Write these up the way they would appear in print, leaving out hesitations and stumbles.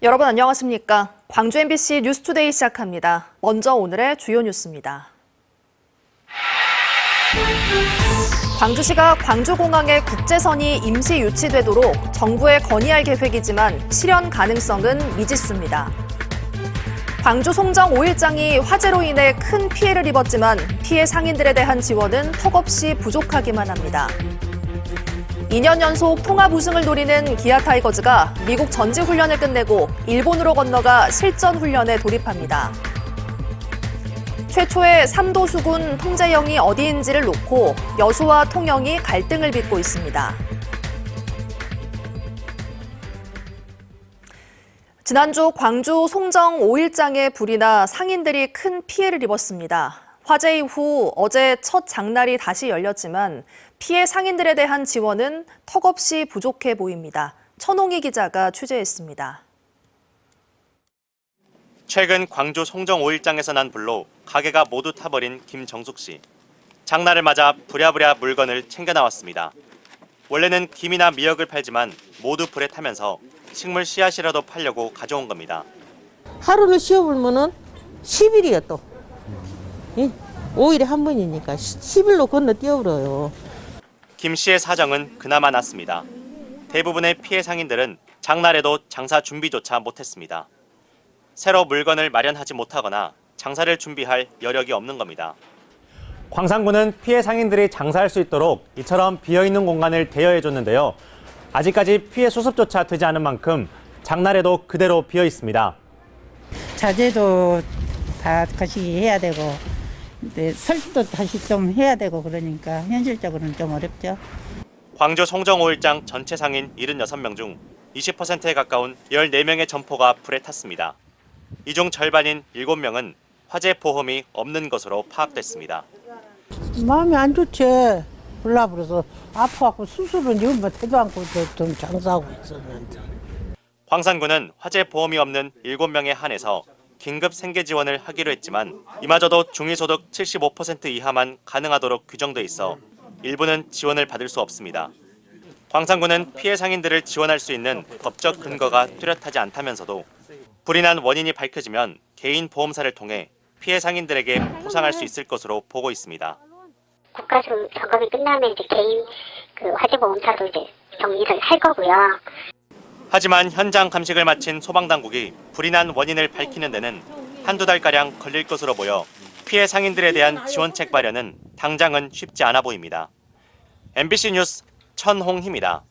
여러분 안녕하십니까? 광주 MBC 뉴스투데이 시작합니다. 먼저 오늘의 주요 뉴스입니다. 광주시가 광주공항에 국제선이 임시 유치되도록 정부에 건의할 계획이지만 실현 가능성은 미지수입니다. 광주 송정 5일장이 화재로 인해 큰 피해를 입었지만 피해 상인들에 대한 지원은 턱없이 부족하기만 합니다. 2년 연속 통합 우승을 노리는 기아 타이거즈가 미국 전지훈련을 끝내고 일본으로 건너가 실전 훈련에 돌입합니다. 최초의 3도 수군 통제령이 어디인지를 놓고 여수와 통영이 갈등을 빚고 있습니다. 지난주 광주 송정 5일장의 불이 나 상인들이 큰 피해를 입었습니다. 화재 이후 어제 첫 장날이 다시 열렸지만 피해 상인들에 대한 지원은 턱없이 부족해 보입니다. 천홍희 기자가 취재했습니다. 최근 광주 송정 5일장에서 난 불로 가게가 모두 타버린 김정숙 씨. 장날을 맞아 부랴부랴 물건을 챙겨 나왔습니다. 원래는 김이나 미역을 팔지만 모두 불에 타면서 식물 씨앗이라도 팔려고 가져온 겁니다. 하루를 쉬어보면은 10일이야 또. 5일에 한 번이니까 10일로 건너뛰어버려요. 김 씨의 사정은 그나마 낫습니다. 대부분의 피해 상인들은 장날에도 장사 준비조차 못했습니다. 새로 물건을 마련하지 못하거나 장사를 준비할 여력이 없는 겁니다. 광산군은 피해 상인들이 장사할 수 있도록 이처럼 비어있는 공간을 대여해줬는데요. 아직까지 피해 수습조차 되지 않은 만큼 장날에도 그대로 비어 있습니다. 자재도 다 다시 해야 되고 설치도 다시 좀 해야 되고 그러니까 현실적으로는 좀 어렵죠. 광주 송정 5일장 전체 상인 76명 중 20%에 가까운 14명의 점포가 불에 탔습니다. 이 중 절반인 7명은 화재 보험이 없는 것으로 파악됐습니다. 마음이 안 좋지. 불나버려서 아파갖고 수술은 지금 해도 않고 좀 장사하고 있었는데. 광산군은 화재 보험이 없는 7명에 한해서 긴급 생계 지원을 하기로 했지만 이마저도 중위소득 75% 이하만 가능하도록 규정돼 있어 일부는 지원을 받을 수 없습니다. 광산군은 피해 상인들을 지원할 수 있는 법적 근거가 뚜렷하지 않다면서도 불이 난 원인이 밝혀지면 개인 보험사를 통해 피해 상인들에게 보상할 수 있을 것으로 보고 있습니다. 국가 점검이 끝나면 이제 개인 화재보험사도 이제 정리를 할 거고요. 하지만 현장 감식을 마친 소방당국이 불이 난 원인을 밝히는 데는 한두 달가량 걸릴 것으로 보여 피해 상인들에 대한 지원책 마련은 당장은 쉽지 않아 보입니다. MBC 뉴스 천홍희입니다.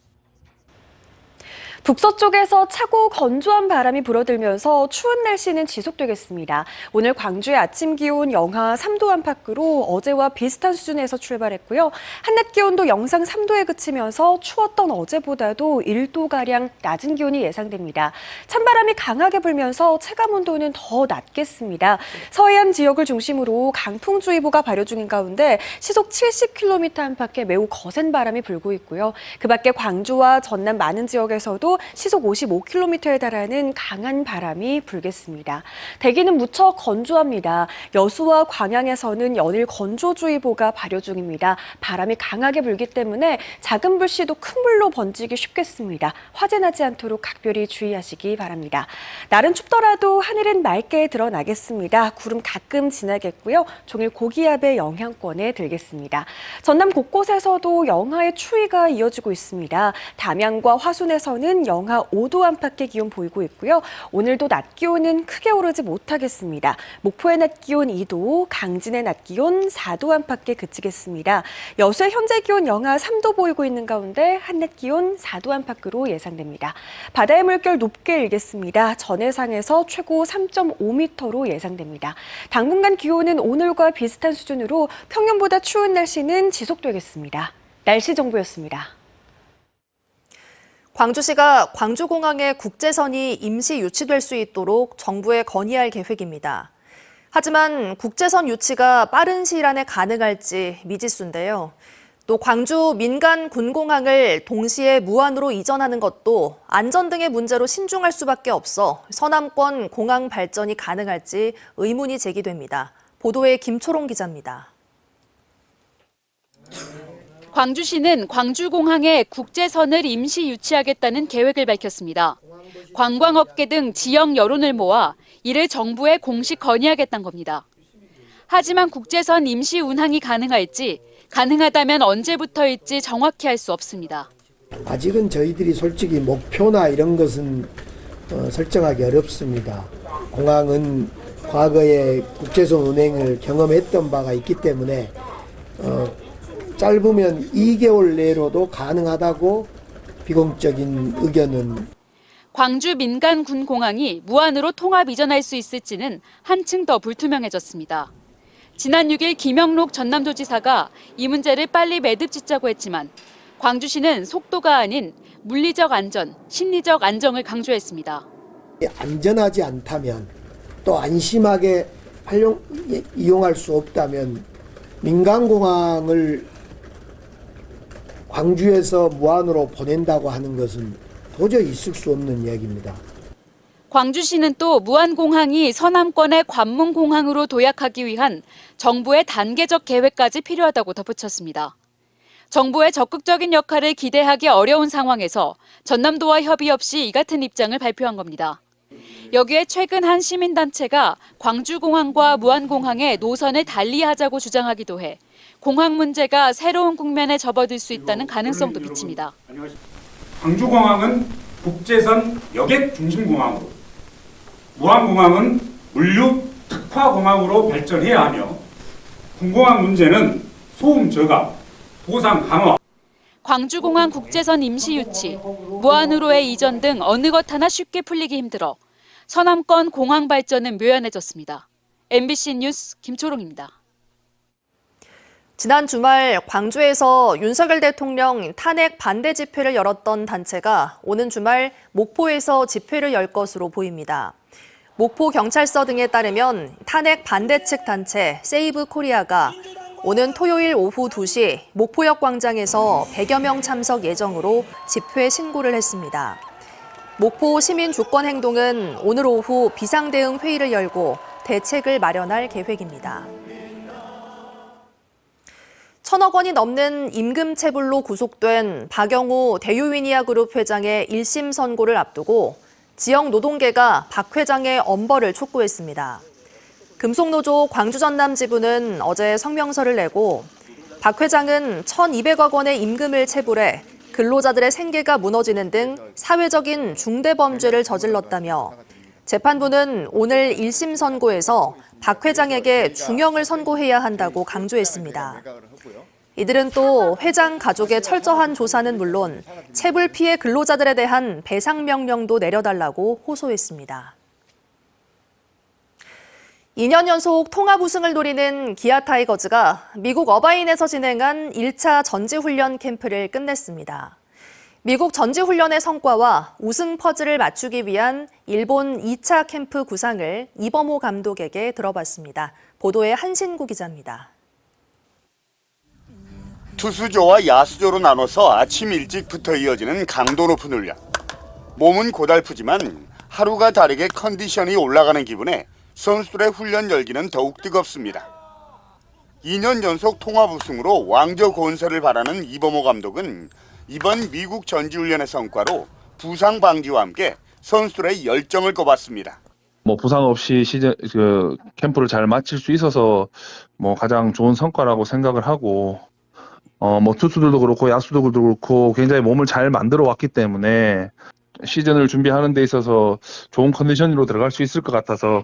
북서쪽에서 차고 건조한 바람이 불어들면서 추운 날씨는 지속되겠습니다. 오늘 광주의 아침 기온 영하 3도 안팎으로 어제와 비슷한 수준에서 출발했고요. 한낮 기온도 영상 3도에 그치면서 추웠던 어제보다도 1도가량 낮은 기온이 예상됩니다. 찬바람이 강하게 불면서 체감온도는 더 낮겠습니다. 서해안 지역을 중심으로 강풍주의보가 발효 중인 가운데 시속 70km 안팎의 매우 거센 바람이 불고 있고요. 그 밖에 광주와 전남 많은 지역에서도 시속 55km에 달하는 강한 바람이 불겠습니다. 대기는 무척 건조합니다. 여수와 광양에서는 연일 건조주의보가 발효 중입니다. 바람이 강하게 불기 때문에 작은 불씨도 큰 불로 번지기 쉽겠습니다. 화재 나지 않도록 각별히 주의하시기 바랍니다. 날은 춥더라도 하늘은 맑게 드러나겠습니다. 구름 가끔 지나겠고요. 종일 고기압의 영향권에 들겠습니다. 전남 곳곳에서도 영하의 추위가 이어지고 있습니다. 담양과 화순에서는 영하 5도 안팎의 기온 보이고 있고요. 오늘도 낮 기온은 크게 오르지 못하겠습니다. 목포의 낮 기온 2도, 강진의 낮 기온 4도 안팎에 그치겠습니다. 여수의 현재 기온 영하 3도 보이고 있는 가운데 한낮 기온 4도 안팎으로 예상됩니다. 바다의 물결 높게 일겠습니다. 전해상에서 최고 3.5m로 예상됩니다. 당분간 기온은 오늘과 비슷한 수준으로 평년보다 추운 날씨는 지속되겠습니다. 날씨 정보였습니다. 광주시가 광주공항에 국제선이 임시 유치될 수 있도록 정부에 건의할 계획입니다. 하지만 국제선 유치가 빠른 시일 안에 가능할지 미지수인데요. 또 광주 민간 군공항을 동시에 무한으로 이전하는 것도 안전 등의 문제로 신중할 수밖에 없어 서남권 공항 발전이 가능할지 의문이 제기됩니다. 보도에 김초롱 기자입니다. 광주시는 광주공항에 국제선을 임시 유치하겠다는 계획을 밝혔습니다. 관광업계 등 지역 여론을 모아 이를 정부에 공식 건의하겠다는 겁니다. 하지만 국제선 임시 운항이 가능할지, 가능하다면 언제부터일지 정확히 알 수 없습니다. 아직은 저희들이 솔직히 목표나 이런 것은 설정하기 어렵습니다. 공항은 과거에 국제선 운행을 경험했던 바가 있기 때문에 짧으면 2개월 내로도 가능하다고 비공적인 의견은. 광주 민간군공항이 무한으로 통합 이전할 수 있을지는 한층 더 불투명해졌습니다. 지난 6일 김영록 전남도지사가 이 문제를 빨리 매듭짓자고 했지만 광주시는 속도가 아닌 물리적 안전, 심리적 안정을 강조했습니다. 안전하지 않다면 또 안심하게 이용할 수 없다면 민간공항을 광주에서 무한으로 보낸다고 하는 것은 도저히 있을 수 없는 이야기입니다. 광주시는 또 무안공항이 서남권의 관문공항으로 도약하기 위한 정부의 단계적 계획까지 필요하다고 덧붙였습니다. 정부의 적극적인 역할을 기대하기 어려운 상황에서 전남도와 협의 없이 이 같은 입장을 발표한 겁니다. 여기에 최근 한 시민단체가 광주공항과 무안공항의 노선을 달리하자고 주장하기도 해 공항 문제가 새로운 국면에 접어들 수 있다는 가능성도 비칩니다. 광주공항은 국제선 여객 중심공항으로, 무안공항은 물류 특화공항으로 발전해야 하며 군공항 문제는 소음 저감, 보상 강화. 광주공항 국제선 임시 유치, 무안으로의 이전 등 어느 것 하나 쉽게 풀리기 힘들어 서남권 공항 발전은 묘연해졌습니다. MBC 뉴스 김초롱입니다. 지난 주말 광주에서 윤석열 대통령 탄핵 반대 집회를 열었던 단체가 오는 주말 목포에서 집회를 열 것으로 보입니다. 목포 경찰서 등에 따르면 탄핵 반대 측 단체 세이브 코리아가 오는 토요일 오후 2시 목포역 광장에서 100여 명 참석 예정으로 집회 신고를 했습니다. 목포 시민주권행동은 오늘 오후 비상대응 회의를 열고 대책을 마련할 계획입니다. 1,000억 원이 넘는 임금체불로 구속된 박영우 대유위니아그룹 회장의 1심 선고를 앞두고 지역 노동계가 박 회장의 엄벌을 촉구했습니다. 금속노조 광주전남 지부는 어제 성명서를 내고 박 회장은 1,200억 원의 임금을 체불해 근로자들의 생계가 무너지는 등 사회적인 중대범죄를 저질렀다며 재판부는 오늘 1심 선고에서 박 회장에게 중형을 선고해야 한다고 강조했습니다. 이들은 또 회장 가족의 철저한 조사는 물론 체불 피해 근로자들에 대한 배상 명령도 내려달라고 호소했습니다. 2년 연속 통합 우승을 노리는 기아 타이거즈가 미국 어바인에서 진행한 1차 전지훈련 캠프를 끝냈습니다. 미국 전지훈련의 성과와 우승 퍼즐을 맞추기 위한 일본 2차 캠프 구상을 이범호 감독에게 들어봤습니다. 보도에 한신구 기자입니다. 투수조와 야수조로 나눠서 아침 일찍부터 이어지는 강도 높은 훈련. 몸은 고달프지만 하루가 다르게 컨디션이 올라가는 기분에 선수들의 훈련 열기는 더욱 뜨겁습니다. 2년 연속 통합 우승으로 왕조 건설을 바라는 이범호 감독은 이번 미국 전지훈련의 성과로 부상 방지와 함께 선수들의 열정을 꼽았습니다. 부상 없이 캠프를 잘 마칠 수 있어서 가장 좋은 성과라고 생각을 하고 투수들도 그렇고 야수들도 그렇고 굉장히 몸을 잘 만들어 왔기 때문에 시즌을 준비하는 데 있어서 좋은 컨디션으로 들어갈 수 있을 것 같아서.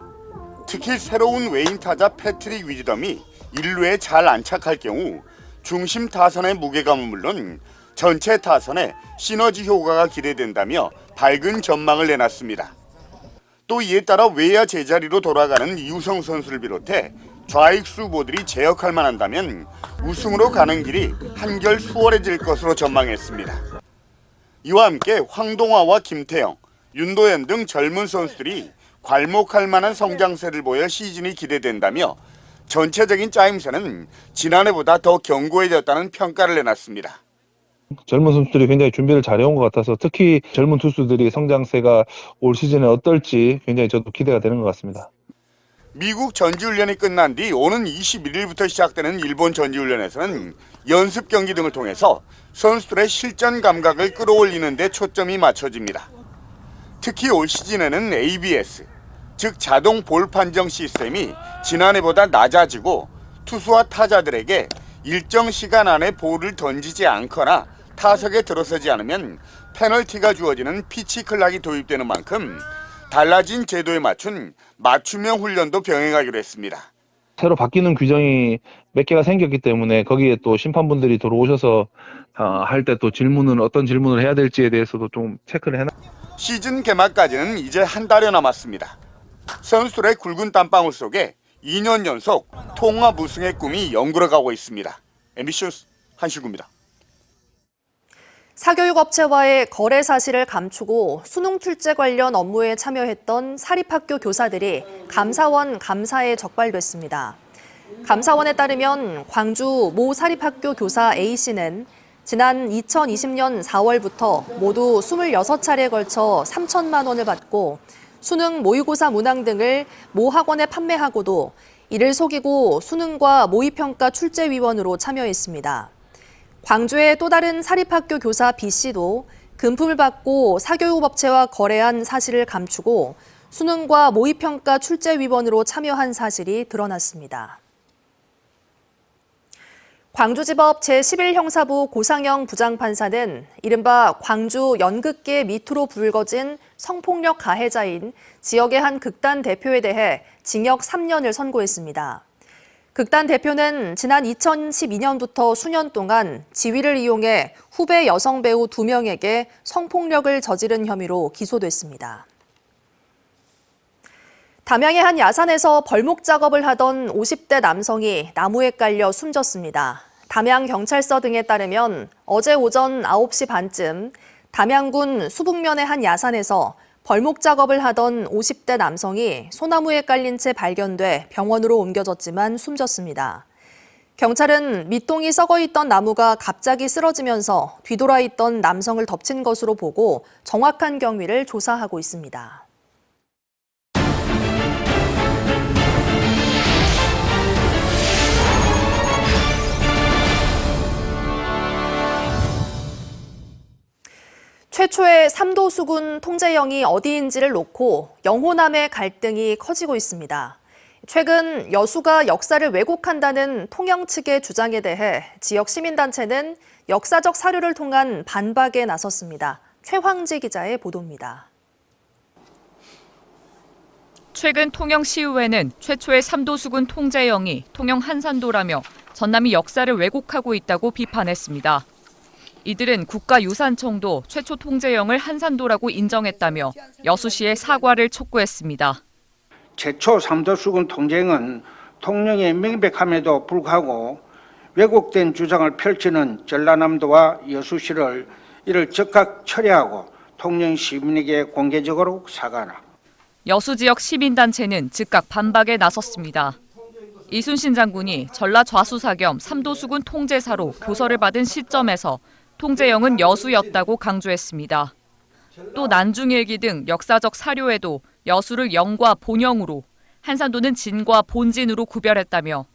특히 새로운 외인 타자 패트릭 위즈덤이 1루에 잘 안착할 경우 중심 타선의 무게감은 물론 전체 타선의 시너지 효과가 기대된다며 밝은 전망을 내놨습니다. 또 이에 따라 외야 제자리로 돌아가는 이우성 선수를 비롯해 좌익수 후보들이 제역할만 한다면 우승으로 가는 길이 한결 수월해질 것으로 전망했습니다. 이와 함께 황동화와 김태형, 윤도현 등 젊은 선수들이 괄목할 만한 성장세를 보여 시즌이 기대된다며 전체적인 짜임새는 지난해보다 더 견고해졌다는 평가를 내놨습니다. 젊은 선수들이 굉장히 준비를 잘해온 것 같아서 특히 젊은 투수들이 성장세가 올 시즌에 어떨지 굉장히 저도 기대가 되는 것 같습니다. 미국 전지훈련이 끝난 뒤 오는 21일부터 시작되는 일본 전지훈련에서는 연습 경기 등을 통해서 선수들의 실전 감각을 끌어올리는 데 초점이 맞춰집니다. 특히 올 시즌에는 ABS, 즉 자동 볼 판정 시스템이 지난해보다 낮아지고 투수와 타자들에게 일정 시간 안에 볼을 던지지 않거나 타석에 들어서지 않으면 페널티가 주어지는 피치 클락이 도입되는 만큼 달라진 제도에 맞춘 맞춤형 훈련도 병행하기로 했습니다. 새로 바뀌는 규정이 몇 개가 생겼기 때문에 거기에 또 심판분들이 들어오셔서 할 때 또 어떤 질문을 해야 될지에 대해서도 좀 체크를 해놔. 시즌 개막까지는 이제 한 달여 남았습니다. 선수들의 굵은 땀방울 속에 2년 연속 통합 우승의 꿈이 연그러가고 있습니다. MBC 뉴스 한실구입니다. 사교육업체와의 거래 사실을 감추고 수능 출제 관련 업무에 참여했던 사립학교 교사들이 감사원 감사에 적발됐습니다. 감사원에 따르면 광주 모 사립학교 교사 A씨는 지난 2020년 4월부터 모두 26차례에 걸쳐 3천만 원을 받고 수능 모의고사 문항 등을 모 학원에 판매하고도 이를 속이고 수능과 모의평가 출제위원으로 참여했습니다. 광주의 또 다른 사립학교 교사 B씨도 금품을 받고 사교육업체와 거래한 사실을 감추고 수능과 모의평가 출제위원으로 참여한 사실이 드러났습니다. 광주지법 제11형사부 고상영 부장판사는 이른바 광주 연극계 미투로 불거진 성폭력 가해자인 지역의 한 극단 대표에 대해 징역 3년을 선고했습니다. 극단 대표는 지난 2012년부터 수년 동안 지위를 이용해 후배 여성 배우 2명에게 성폭력을 저지른 혐의로 기소됐습니다. 담양의 한 야산에서 벌목 작업을 하던 50대 남성이 나무에 깔려 숨졌습니다. 담양경찰서 등에 따르면 어제 오전 9시 반쯤 담양군 수북면의 한 야산에서 벌목 작업을 하던 50대 남성이 소나무에 깔린 채 발견돼 병원으로 옮겨졌지만 숨졌습니다. 경찰은 밑동이 썩어 있던 나무가 갑자기 쓰러지면서 뒤돌아 있던 남성을 덮친 것으로 보고 정확한 경위를 조사하고 있습니다. 최초의 3도 수군 통제영이 어디인지를 놓고 영호남의 갈등이 커지고 있습니다. 최근 여수가 역사를 왜곡한다는 통영 측의 주장에 대해 지역 시민단체는 역사적 사료를 통한 반박에 나섰습니다. 최황지 기자의 보도입니다. 최근 통영시의회는 최초의 3도 수군 통제영이 통영 한산도라며 전남이 역사를 왜곡하고 있다고 비판했습니다. 이들은 국가유산청도 최초 통제영을 한산도라고 인정했다며 여수시의 사과를 촉구했습니다. 최초 3도 수군 통제영은 통영에 명백함에도 불구하고 왜곡된 주장을 펼치는 전라남도와 여수시를 이를 즉각 철회하고 통영 시민에게 공개적으로 사과하라. 여수 지역 시민단체는 즉각 반박에 나섰습니다. 이순신 장군이 전라 좌수사 겸 3도 수군 통제사로 교서를 받은 시점에서 통제영은 여수였다고 강조했습니다. 또 난중일기 등 역사적 사료에도 여수를 영과 본영으로, 한산도는 진과 본진으로 구별했다며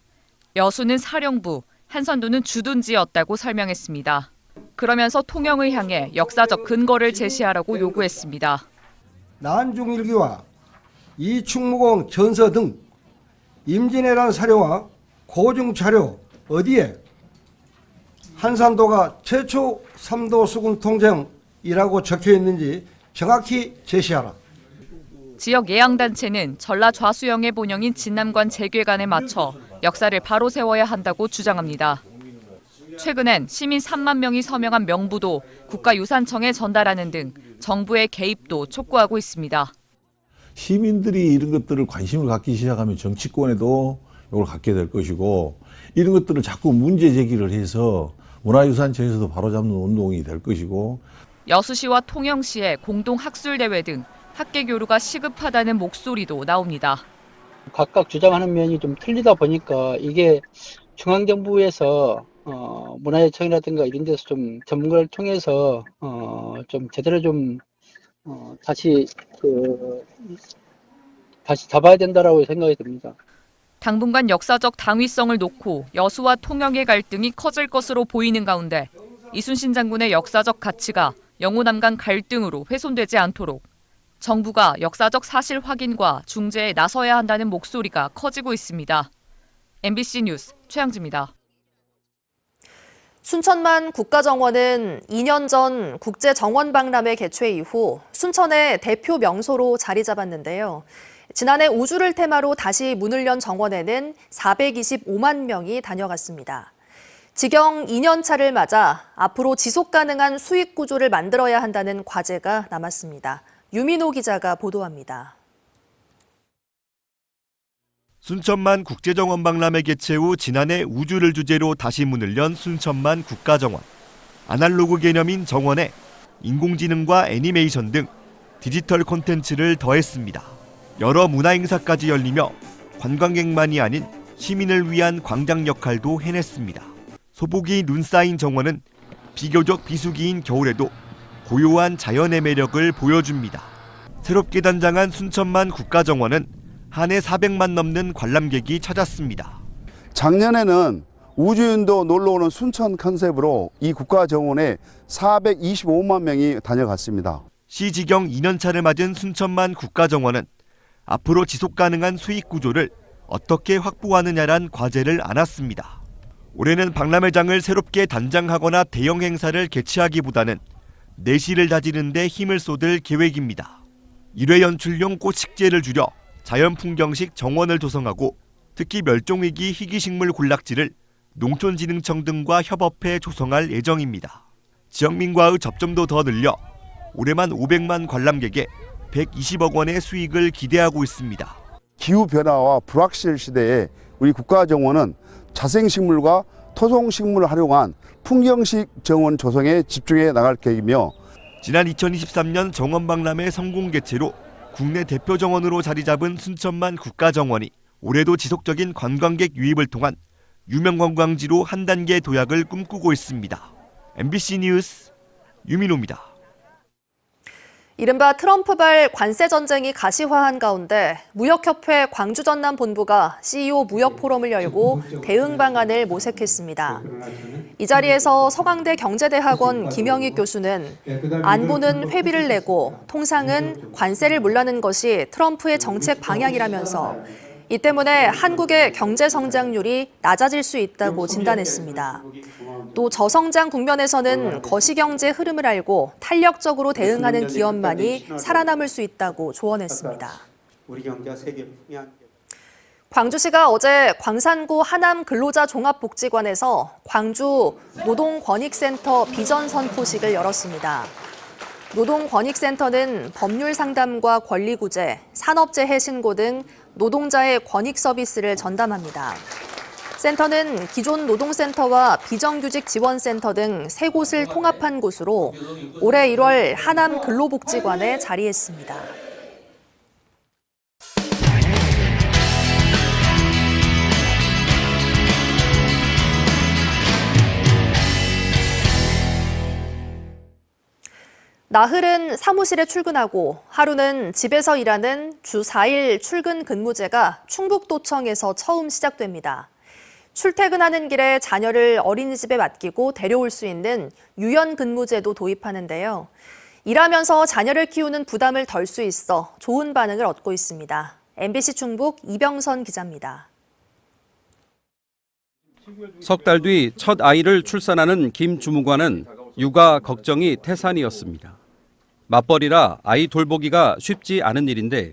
여수는 사령부, 한산도는 주둔지였다고 설명했습니다. 그러면서 통영을 향해 역사적 근거를 제시하라고 요구했습니다. 난중일기와 이충무공 전서 등 임진왜란 사료와 고증 자료 어디에 한산도가 최초 3도 수군 통제영이라고 적혀 있는지 정확히 제시하라. 지역 예양단체는 전라 좌수영의 본영인 진남관 재괴관에 맞춰 역사를 바로 세워야 한다고 주장합니다. 최근엔 시민 3만 명이 서명한 명부도 국가유산청에 전달하는 등 정부의 개입도 촉구하고 있습니다. 시민들이 이런 것들을 관심을 갖기 시작하면 정치권에도 이걸 갖게 될 것이고 이런 것들을 자꾸 문제 제기를 해서 문화유산청에서도 바로잡는 운동이 될 것이고 여수시와 통영시의 공동 학술대회 등 학계 교류가 시급하다는 목소리도 나옵니다. 각각 주장하는 면이 좀 틀리다 보니까 이게 중앙정부에서 문화유산청이라든가 이런 데서 좀 전문가를 통해서 좀 제대로 좀 다시 잡아야 된다라고 생각이 듭니다. 당분간 역사적 당위성을 놓고 여수와 통영의 갈등이 커질 것으로 보이는 가운데 이순신 장군의 역사적 가치가 영호남 간 갈등으로 훼손되지 않도록 정부가 역사적 사실 확인과 중재에 나서야 한다는 목소리가 커지고 있습니다. MBC 뉴스 최양지입니다. 순천만 국가정원은 2년 전 국제정원박람회 개최 이후 순천의 대표 명소로 자리 잡았는데요. 지난해 우주를 테마로 다시 문을 연 정원에는 425만 명이 다녀갔습니다. 직영 2년차를 맞아 앞으로 지속가능한 수익 구조를 만들어야 한다는 과제가 남았습니다. 유민호 기자가 보도합니다. 순천만 국제정원박람회 개최 후 지난해 우주를 주제로 다시 문을 연 순천만 국가정원. 아날로그 개념인 정원에 인공지능과 애니메이션 등 디지털 콘텐츠를 더했습니다. 여러 문화행사까지 열리며 관광객만이 아닌 시민을 위한 광장 역할도 해냈습니다. 소복이 눈 쌓인 정원은 비교적 비수기인 겨울에도 고요한 자연의 매력을 보여줍니다. 새롭게 단장한 순천만 국가정원은 한 해 400만 넘는 관람객이 찾았습니다. 작년에는 우주인도 놀러오는 순천 컨셉으로 이 국가정원에 425만 명이 다녀갔습니다. 시지경 2년차를 맞은 순천만 국가정원은 앞으로 지속가능한 수익 구조를 어떻게 확보하느냐란 과제를 안았습니다. 올해는 박람회장을 새롭게 단장하거나 대형 행사를 개최하기보다는 내실을 다지는 데 힘을 쏟을 계획입니다. 1회 연출용 꽃식재를 줄여 자연풍경식 정원을 조성하고 특히 멸종위기 희귀식물 군락지를 농촌진흥청 등과 협업해 조성할 예정입니다. 지역민과의 접점도 더 늘려 올해만 500만 관람객에 120억 원의 수익을 기대하고 있습니다. 기후변화와 불확실 시대에 우리 국가정원은 자생식물과 토종식물을 활용한 풍경식 정원 조성에 집중해 나갈 계획이며 지난 2023년 정원박람회 성공 개최로 국내 대표 정원으로 자리 잡은 순천만 국가정원이 올해도 지속적인 관광객 유입을 통한 유명 관광지로 한 단계 도약을 꿈꾸고 있습니다. MBC 뉴스 유민호입니다. 이른바 트럼프발 관세 전쟁이 가시화한 가운데 무역협회 광주전남본부가 CEO 무역포럼을 열고 대응 방안을 모색했습니다. 이 자리에서 서강대 경제대학원 김영익 교수는 안보는 회비를 내고 통상은 관세를 물라는 것이 트럼프의 정책 방향이라면서 이 때문에 한국의 경제 성장률이 낮아질 수 있다고 진단했습니다. 또 저성장 국면에서는 거시경제 흐름을 알고 탄력적으로 대응하는 기업만이 살아남을 수 있다고 조언했습니다. 광주시가 어제 광산구 하남 근로자 종합복지관에서 광주 노동권익센터 비전 선포식을 열었습니다. 노동권익센터는 법률 상담과 권리구제, 산업재해 신고 등 노동자의 권익 서비스를 전담합니다. 센터는 기존 노동센터와 비정규직 지원센터 등 3곳을 통합한 곳으로 올해 1월 하남 근로복지관에 자리했습니다. 나흘은 사무실에 출근하고 하루는 집에서 일하는 주 4일 출근 근무제가 충북도청에서 처음 시작됩니다. 출퇴근하는 길에 자녀를 어린이집에 맡기고 데려올 수 있는 유연 근무제도 도입하는데요. 일하면서 자녀를 키우는 부담을 덜 수 있어 좋은 반응을 얻고 있습니다. MBC 충북 이병선 기자입니다. 석 달 뒤 첫 아이를 출산하는 김 주무관은 육아 걱정이 태산이었습니다. 맞벌이라 아이 돌보기가 쉽지 않은 일인데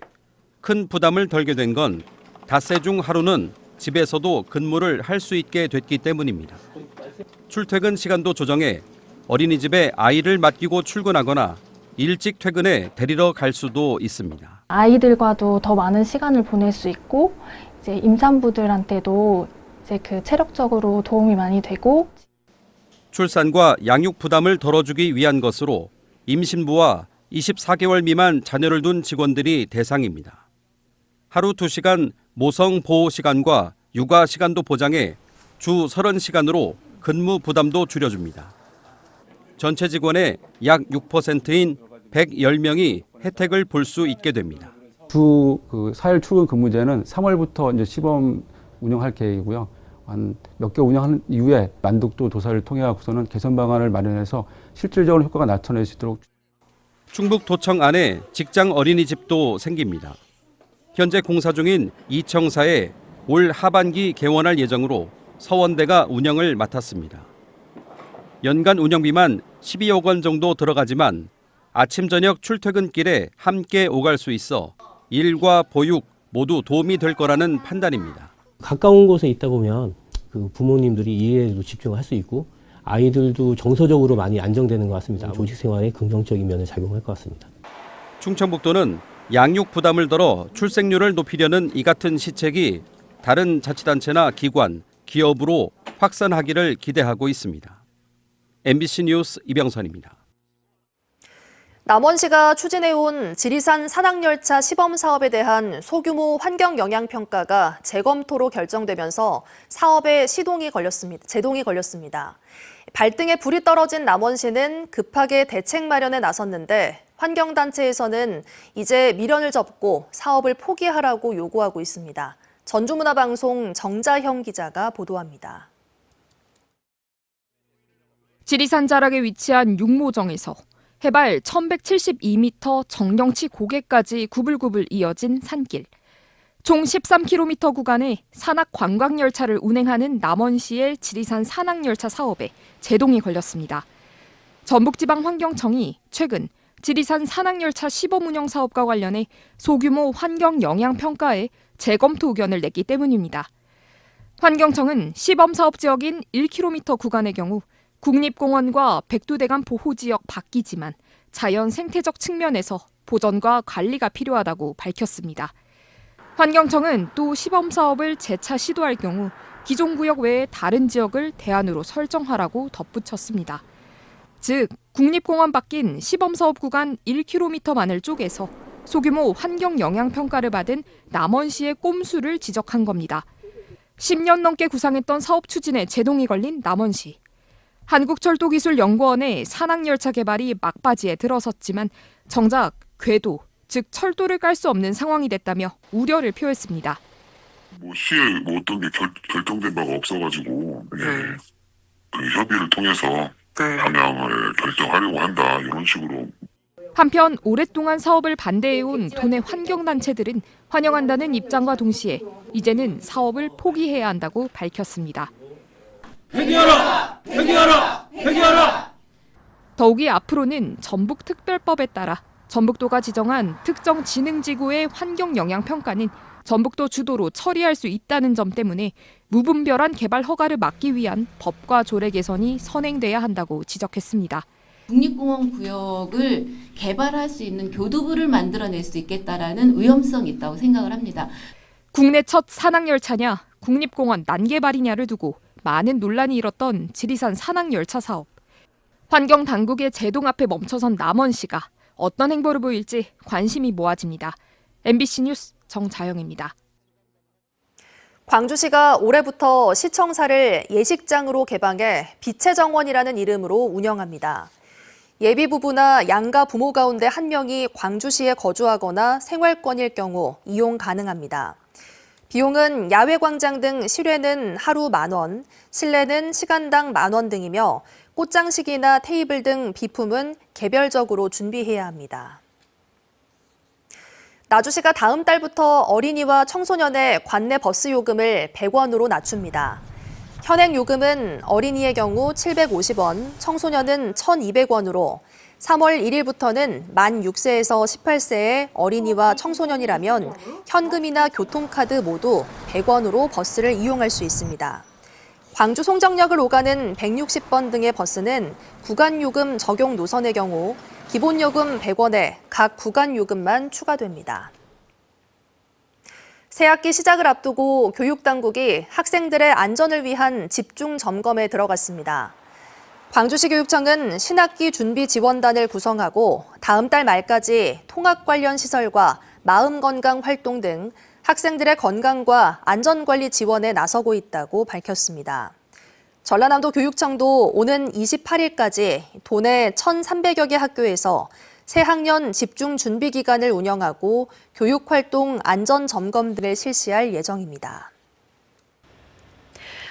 큰 부담을 덜게 된 건 닷새 중 하루는 집에서도 근무를 할 수 있게 됐기 때문입니다. 출퇴근 시간도 조정해 어린이집에 아이를 맡기고 출근하거나 일찍 퇴근해 데리러 갈 수도 있습니다. 아이들과도 더 많은 시간을 보낼 수 있고 이제 임산부들한테도 이제 체력적으로 도움이 많이 되고 출산과 양육 부담을 덜어주기 위한 것으로 임신부와 24개월 미만 자녀를 둔 직원들이 대상입니다. 하루 2시간 모성 보호 시간과 육아 시간도 보장해 주 30시간으로 근무 부담도 줄여줍니다. 전체 직원의 약 6%인 110명이 혜택을 볼 수 있게 됩니다. 주 4일 출근 근무제는 3월부터 이제 시범 운영할 계획이고요. 한 몇 개월 운영한 이후에 만독도 조사를 통해 갖고서는 개선 방안을 마련해서 실질적으로 효과가 나타낼 수 있도록. 충북도청 안에 직장 어린이집도 생깁니다. 현재 공사 중인 이청사에 올 하반기 개원할 예정으로 서원대가 운영을 맡았습니다. 연간 운영비만 12억 원 정도 들어가지만 아침 저녁 출퇴근길에 함께 오갈 수 있어 일과 보육 모두 도움이 될 거라는 판단입니다. 가까운 곳에 있다 보면 그 부모님들이 일에도 집중할 수 있고 아이들도 정서적으로 많이 안정되는 것 같습니다. 조직 생활에 긍정적인 면을 작용할 것 같습니다. 충청북도는 양육 부담을 덜어 출생률을 높이려는 이 같은 시책이 다른 자치단체나 기관, 기업으로 확산하기를 기대하고 있습니다. MBC 뉴스 이병선입니다. 남원시가 추진해온 지리산 산악열차 시범 사업에 대한 소규모 환경영향평가가 재검토로 결정되면서 사업에 제동이 걸렸습니다. 발등에 불이 떨어진 남원시는 급하게 대책 마련에 나섰는데 환경단체에서는 이제 미련을 접고 사업을 포기하라고 요구하고 있습니다. 전주문화방송 정자형 기자가 보도합니다. 지리산 자락에 위치한 육모정에서 해발 1172m 정경치 고개까지 구불구불 이어진 산길. 총 13km 구간의 산악 관광열차를 운행하는 남원시의 지리산 산악열차 사업에 제동이 걸렸습니다. 전북지방환경청이 최근 지리산 산악열차 시범 운영 사업과 관련해 소규모 환경 영향 평가에 재검토 의견을 냈기 때문입니다. 환경청은 시범 사업 지역인 1km 구간의 경우 국립공원과 백두대간 보호지역 밖이지만 자연 생태적 측면에서 보전과 관리가 필요하다고 밝혔습니다. 환경청은 또 시범 사업을 재차 시도할 경우 기존 구역 외의 다른 지역을 대안으로 설정하라고 덧붙였습니다. 즉, 국립공원 밖인 시범 사업 구간 1km만을 쪼개서 소규모 환경 영향 평가를 받은 남원시의 꼼수를 지적한 겁니다. 10년 넘게 구상했던 사업 추진에 제동이 걸린 남원시. 한국철도기술연구원의 산악열차 개발이 막바지에 들어섰지만 정작 궤도, 즉 철도를 깔 수 없는 상황이 됐다며 우려를 표했습니다. 시에 어떤 게 결정된 바가 없어가지고 그 협의를 통해서 방향을 결정하려고 한다 이런 식으로. 한편 오랫동안 사업을 반대해온 도내 환경단체들은 환영한다는 입장과 동시에 이제는 사업을 포기해야 한다고 밝혔습니다. 폐기하라! 폐기하라! 폐기하라! 더욱이 앞으로는 전북특별법에 따라 전북도가 지정한 특정 지능지구의 환경영향평가는 전북도 주도로 처리할 수 있다는 점 때문에 무분별한 개발 허가를 막기 위한 법과 조례 개선이 선행돼야 한다고 지적했습니다. 국립공원 구역을 개발할 수 있는 교두부를 만들어낼 수 있겠다라는 위험성이 있다고 생각을 합니다. 국내 첫 산악열차냐 국립공원 난개발이냐를 두고 많은 논란이 일었던 지리산 산악열차 사업. 환경당국의 제동 앞에 멈춰선 남원시가 어떤 행보를 보일지 관심이 모아집니다. MBC 뉴스 정자영입니다. 광주시가 올해부터 시청사를 예식장으로 개방해 빛의 정원이라는 이름으로 운영합니다. 예비부부나 양가 부모 가운데 한 명이 광주시에 거주하거나 생활권일 경우 이용 가능합니다. 비용은 야외 광장 등 실외는 하루 10,000원, 실내는 시간당 10,000원 등이며 꽃장식이나 테이블 등 비품은 개별적으로 준비해야 합니다. 나주시가 다음 달부터 어린이와 청소년의 관내 버스 요금을 100원으로 낮춥니다. 현행 요금은 어린이의 경우 750원, 청소년은 1,200원으로 3월 1일부터는 만 6세에서 18세의 어린이와 청소년이라면 현금이나 교통카드 모두 100원으로 버스를 이용할 수 있습니다. 광주 송정역을 오가는 160번 등의 버스는 구간요금 적용 노선의 경우 기본요금 100원에 각 구간요금만 추가됩니다. 새학기 시작을 앞두고 교육당국이 학생들의 안전을 위한 집중 점검에 들어갔습니다. 광주시 교육청은 신학기 준비 지원단을 구성하고 다음 달 말까지 통학 관련 시설과 마음건강 활동 등 학생들의 건강과 안전관리 지원에 나서고 있다고 밝혔습니다. 전라남도 교육청도 오는 28일까지 도내 1,300여 개 학교에서 새학년 집중 준비 기간을 운영하고 교육활동 안전 점검 등을 실시할 예정입니다.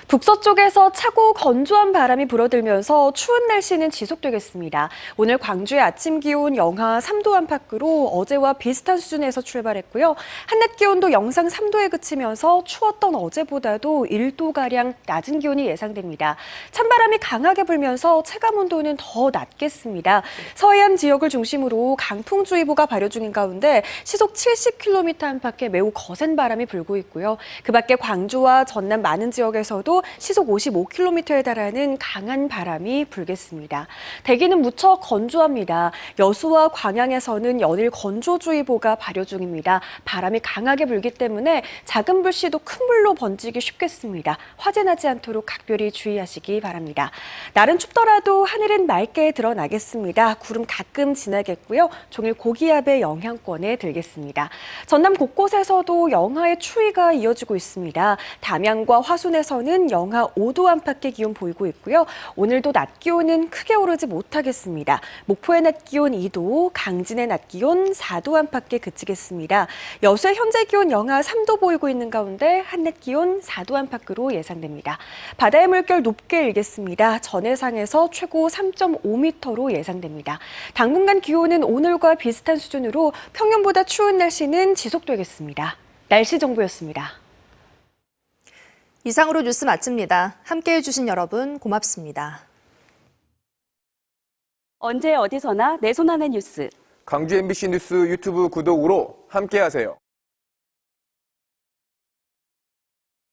북서쪽에서 차고 건조한 바람이 불어들면서 추운 날씨는 지속되겠습니다. 오늘 광주의 아침 기온 영하 3도 안팎으로 어제와 비슷한 수준에서 출발했고요. 한낮 기온도 영상 3도에 그치면서 추웠던 어제보다도 1도가량 낮은 기온이 예상됩니다. 찬바람이 강하게 불면서 체감온도는 더 낮겠습니다. 서해안 지역을 중심으로 강풍주의보가 발효 중인 가운데 시속 70km 안팎의 매우 거센 바람이 불고 있고요. 그 밖에 광주와 전남 많은 지역에서도 시속 55km에 달하는 강한 바람이 불겠습니다. 대기는 무척 건조합니다. 여수와 광양에서는 연일 건조주의보가 발효 중입니다. 바람이 강하게 불기 때문에 작은 불씨도 큰 불로 번지기 쉽겠습니다. 화재 나지 않도록 각별히 주의하시기 바랍니다. 날은 춥더라도 하늘은 맑게 드러나겠습니다. 구름 가끔 지나겠고요. 종일 고기압의 영향권에 들겠습니다. 전남 곳곳에서도 영하의 추위가 이어지고 있습니다. 담양과 화순에서는 영하 5도 안팎의 기온 보이고 있고요. 오늘도 낮 기온은 크게 오르지 못하겠습니다. 목포의 낮 기온 2도, 강진의 낮 기온 4도 안팎에 그치겠습니다. 여수의 현재 기온 영하 3도 보이고 있는 가운데 한낮 기온 4도 안팎으로 예상됩니다. 바다의 물결 높게 일겠습니다. 전해상에서 최고 3.5m로 예상됩니다. 당분간 기온은 오늘과 비슷한 수준으로 평년보다 추운 날씨는 지속되겠습니다. 날씨 정보였습니다. 이상으로 뉴스 마칩니다. 함께해 주신 여러분 고맙습니다. 언제 어디서나 내 손 안의 뉴스. 광주 MBC 뉴스 유튜브 구독으로 함께하세요.